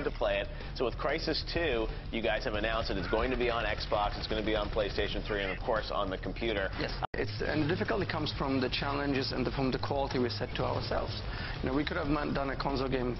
to play it. So with Crysis 2, you guys have announced that it's going to be on Xbox, it's going to be on PlayStation 3, and of course on the computer. Yes, and the difficulty comes from the challenges and from the quality we set to ourselves. You know, we could have done a console game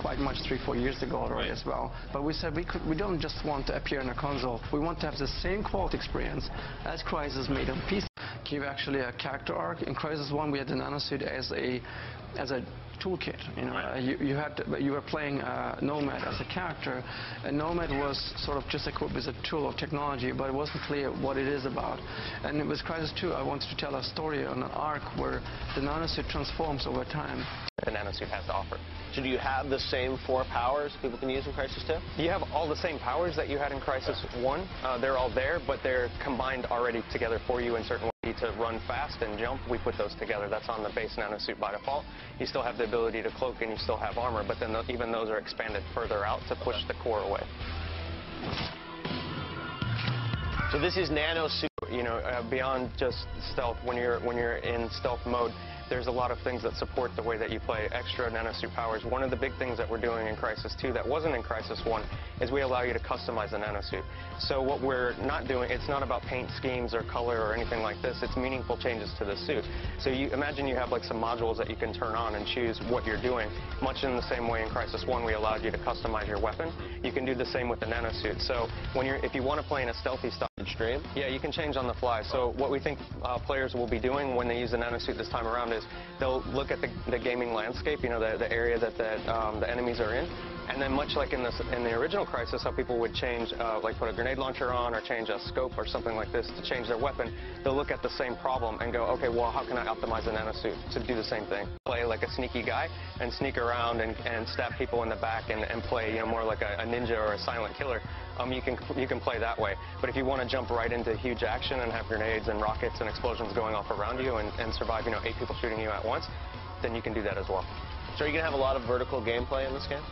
quite much 3-4 years ago already as well, but we said we don't just want to appear in a console. We want to have the same quality experience as Crysis made on PC. Give actually a character arc. In Crysis 1, we had the nanosuit as a toolkit. You know, you were playing Nomad as a character, and Nomad was sort of just equipped with a tool of technology, but it wasn't clear what it is about. And with Crysis 2, I wanted to tell a story on an arc where the nanosuit transforms over time. The nanosuit has to offer. So do you have the same 4 powers people can use in Crysis 2? You have all the same powers that you had in Crysis 1. They're all there, but they're combined already together for you in certain ways. To run fast and jump, we put those together. That's on the base nanosuit by default. You still have the ability to cloak and you still have armor, but then even those are expanded further out to push the core away. So this is nanosuit. You know, beyond just stealth, when you're in stealth mode, there's a lot of things that support the way that you play. Extra nanosuit powers. One of the big things that we're doing in Crysis 2 that wasn't in Crysis 1 is we allow you to customize the nanosuit. So what we're not doing, it's not about paint schemes or color or anything like this. It's meaningful changes to the suit. So you imagine you have like some modules that you can turn on and choose what you're doing. Much in the same way in Crysis 1 we allowed you to customize your weapon. You can do the same with the nanosuit. So if you want to play in a stealthy style, stream? Yeah, you can change on the fly. So what we think players will be doing when they use the nanosuit this time around is they'll look at the gaming landscape, you know, the area that the enemies are in, and then much like in the original Crysis, how people would change, like put a grenade launcher on or change a scope or something like this to change their weapon, they'll look at the same problem and go, okay, well, how can I optimize the nanosuit to do the same thing? Play like a sneaky guy and sneak around and stab people in the back and play, you know, more like a ninja or a silent killer. You can play that way. But if you want to jump right into huge action and have grenades and rockets and explosions going off around you and survive, you know, 8 people shooting you at once, then you can do that as well. So are you going to have a lot of vertical gameplay in this game?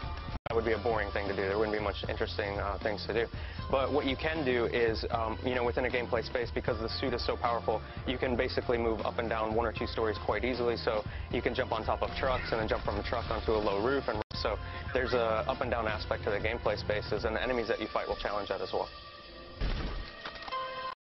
That would be a boring thing to do. There wouldn't be much interesting things to do. But what you can do is, you know, within a gameplay space, because the suit is so powerful, you can basically move up and down 1 or 2 stories quite easily. So you can jump on top of trucks and then jump from a truck onto a low roof. And so there's a up and down aspect to the gameplay spaces, and the enemies that you fight will challenge that as well.